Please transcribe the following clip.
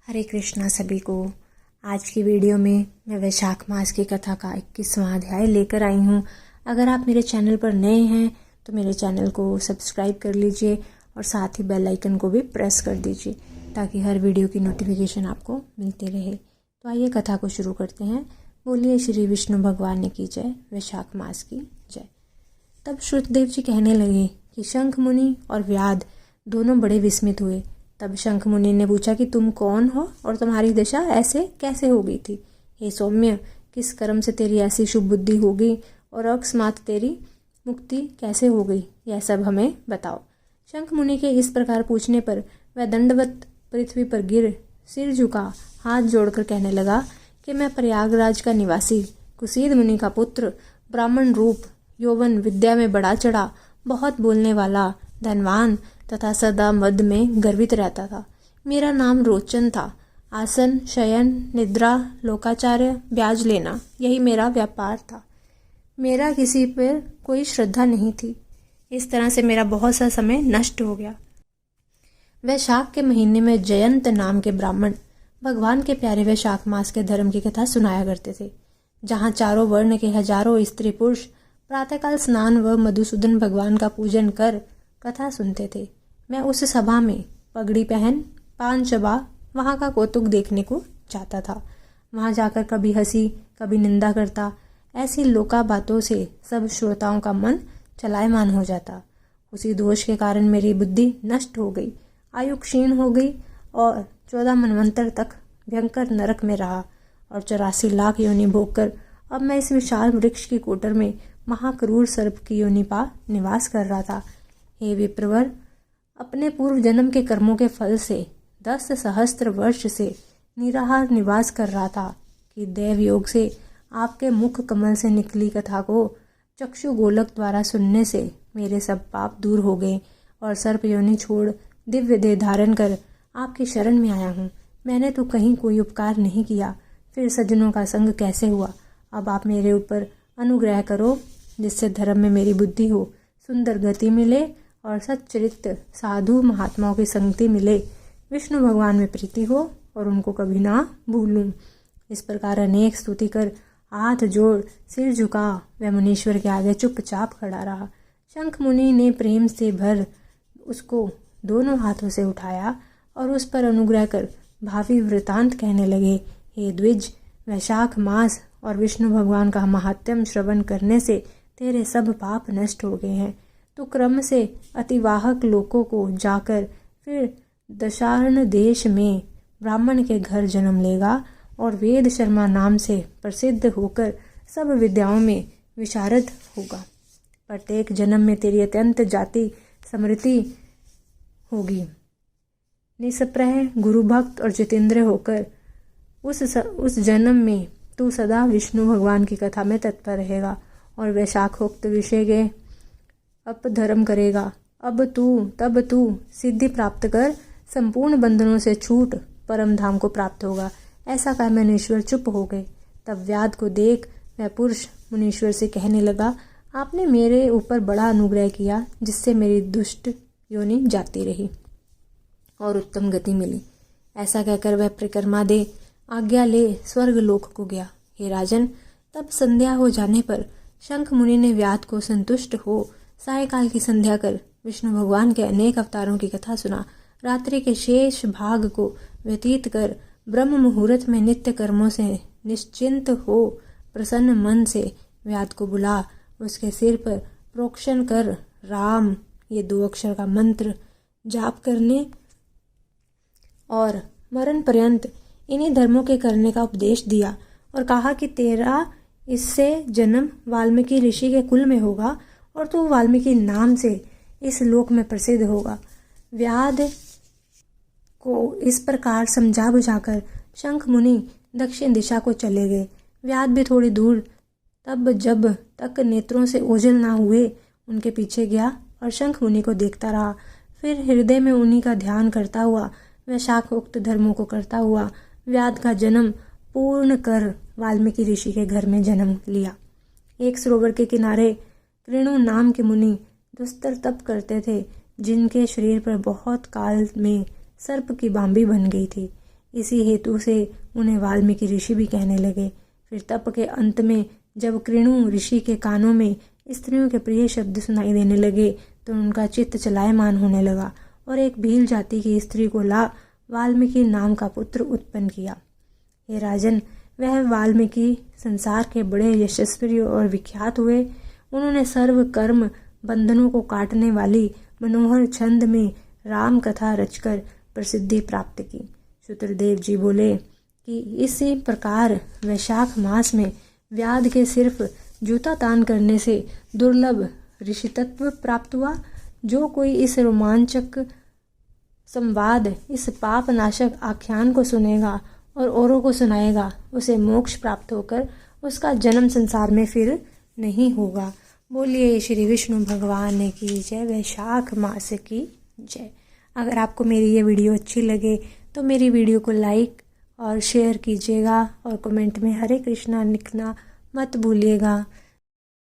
हरे कृष्णा सभी को। आज की वीडियो में मैं वैशाख मास की कथा का 21वां अध्याय लेकर आई हूँ। अगर आप मेरे चैनल पर नए हैं तो मेरे चैनल को सब्सक्राइब कर लीजिए और साथ ही बेल आइकन को भी प्रेस कर दीजिए ताकि हर वीडियो की नोटिफिकेशन आपको मिलती रहे। तो आइए कथा को शुरू करते हैं। बोलिए श्री विष्णु भगवान की जय, वैशाख मास की जय। तब श्रुतदेव जी कहने लगे कि शंख मुनि और व्याध दोनों बड़े विस्मित हुए। तब शंख मुनि ने पूछा कि तुम कौन हो और तुम्हारी दशा ऐसे कैसे हो गई थी। हे सौम्य, किस कर्म से तेरी ऐसी शुभ बुद्धि हो गई और अकस्मात तेरी मुक्ति कैसे हो गई, यह सब हमें बताओ। शंख मुनि के इस प्रकार पूछने पर वह दंडवत पृथ्वी पर गिर सिर झुका हाथ जोड़कर कहने लगा कि मैं प्रयागराज का निवासी कुसीद मुनि का पुत्र, ब्राह्मण रूप, यौवन विद्या में बड़ा चढ़ा, बहुत बोलने वाला, धनवान तथा सदा मद में गर्वित रहता था। मेरा नाम रोचन था। आसन, शयन, निद्रा, लोकाचार्य, ब्याज लेना, यही मेरा व्यापार था। मेरा किसी पर कोई श्रद्धा नहीं थी। इस तरह से मेरा बहुत सा समय नष्ट हो गया। वैशाख के महीने में जयंत नाम के ब्राह्मण भगवान के प्यारे वैशाख मास के धर्म की कथा सुनाया करते थे, जहाँ चारों वर्ण के हजारों स्त्री पुरुष प्रातःकाल स्नान व मधुसूदन भगवान का पूजन कर कथा सुनते थे। मैं उस सभा में पगड़ी पहन पान चबा वहाँ का कौतुक देखने को जाता था। वहाँ जाकर कभी हंसी कभी निंदा करता। ऐसी लोका बातों से सब श्रोताओं का मन चलायमान हो जाता। उसी दोष के कारण मेरी बुद्धि नष्ट हो गई, आयु क्षीण हो गई और 14 मनवंतर तक भयंकर नरक में रहा और 84 लाख योनि भोगकर अब मैं इस विशाल वृक्ष की कोटर में महाक्रूर सर्प की योनि पा निवास कर रहा था। हे विप्रवर, अपने पूर्व जन्म के कर्मों के फल से 10 सहस्त्र वर्ष से निराहार निवास कर रहा था कि देव योग से आपके मुख कमल से निकली कथा को चक्षु गोलक द्वारा सुनने से मेरे सब पाप दूर हो गए और सर्प योनि छोड़ दिव्य देह धारण कर आपकी शरण में आया हूँ। मैंने तो कहीं कोई उपकार नहीं किया, फिर सज्जनों का संग कैसे हुआ। अब आप मेरे ऊपर अनुग्रह करो जिससे धर्म में मेरी बुद्धि हो, सुंदर गति मिले और सच्चरित साधु महात्माओं की संगति मिले, विष्णु भगवान में प्रीति हो और उनको कभी ना भूलूं। इस प्रकार अनेक स्तुति कर हाथ जोड़ सिर झुका वह मुनीश्वर के आगे चुपचाप खड़ा रहा। शंख मुनि ने प्रेम से भर उसको दोनों हाथों से उठाया और उस पर अनुग्रह कर भावी वृतांत कहने लगे। हे द्विज, वैशाख मास और विष्णु भगवान का महात्म्य श्रवण करने से तेरे सब पाप नष्ट हो गए हैं। तो क्रम से अतिवाहक लोकों को जाकर फिर दशार्ण देश में ब्राह्मण के घर जन्म लेगा और वेद शर्मा नाम से प्रसिद्ध होकर सब विद्याओं में विशारद होगा। प्रत्येक जन्म में तेरी अत्यंत जाति समृद्धि होगी। निष्प्रह गुरु भक्त और जितेंद्र होकर उस जन्म में तू सदा विष्णु भगवान की कथा में तत्पर रहेगा और वैशाखोक्त विषय के अपधर्म करेगा। तब तू सिद्धि प्राप्त कर संपूर्ण बंधनों से छूट परम धाम को प्राप्त होगा। ऐसा कह मुनीश्वर चुप हो गए। तब व्याध को देख वह पुरुष मुनीश्वर से कहने लगा, आपने मेरे ऊपर बड़ा अनुग्रह किया जिससे मेरी दुष्ट योनि जाती रही और उत्तम गति मिली। ऐसा कहकर वह परिक्रमा दे आज्ञा ले स्वर्ग लोक को गया। हे राजन, तब संध्या हो जाने पर शंख मुनि ने व्याध को संतुष्ट हो सायकाल की संध्या कर विष्णु भगवान के अनेक अवतारों की कथा सुना। रात्रि के शेष भाग को व्यतीत कर ब्रह्म मुहूर्त में नित्य कर्मों से निश्चिंत हो प्रसन्न मन से व्याध को बुला उसके सिर पर प्रोक्षण कर राम ये 2 अक्षर का मंत्र जाप करने और मरण पर्यंत इन्हीं धर्मों के करने का उपदेश दिया और कहा कि तेरा इससे जन्म वाल्मीकि ऋषि के कुल में होगा और तू वाल्मीकि नाम से इस लोक में प्रसिद्ध होगा। व्याध को इस प्रकार समझा बुझाकर शंख मुनि दक्षिण दिशा को चले गए। व्याध भी थोड़ी दूर तब जब तक नेत्रों से ओझल ना हुए उनके पीछे गया और शंख मुनि को देखता रहा। फिर हृदय में उन्हीं का ध्यान करता हुआ वैशाखोक्त धर्मों को करता हुआ व्याध का जन्म पूर्ण कर वाल्मीकि ऋषि के घर में जन्म लिया। एक सरोवर के किनारे कृणु नाम के मुनि दुस्तर तप करते थे, जिनके शरीर पर बहुत काल में सर्प की बांबी बन गई थी। इसी हेतु से उन्हें वाल्मीकि ऋषि भी कहने लगे। फिर तप के अंत में जब कृणु ऋषि के कानों में स्त्रियों के प्रिय शब्द सुनाई देने लगे तो उनका चित्त चलायमान होने लगा और एक भील जाति की स्त्री को ला वाल्मीकि नाम का पुत्र उत्पन्न किया। हे राजन, वह वाल्मीकि संसार के बड़े यशस्वी और विख्यात हुए। उन्होंने सर्व कर्म बंधनों को काटने वाली मनोहर छंद में राम कथा रचकर प्रसिद्धि प्राप्त की। शुत्रदेव जी बोले कि इसी प्रकार वैशाख मास में व्याध के सिर्फ जूता तान करने से दुर्लभ ऋषितत्व प्राप्त हुआ। जो कोई इस रोमांचक संवाद, इस पाप नाशक आख्यान को सुनेगा और औरों को सुनाएगा, उसे मोक्ष प्राप्त होकर उसका जन्म संसार में फिर नहीं होगा। बोलिए श्री विष्णु भगवान की जय, वैशाख मास की जय। अगर आपको मेरी ये वीडियो अच्छी लगे तो मेरी वीडियो को लाइक और शेयर कीजिएगा और कमेंट में हरे कृष्णा लिखना मत भूलिएगा।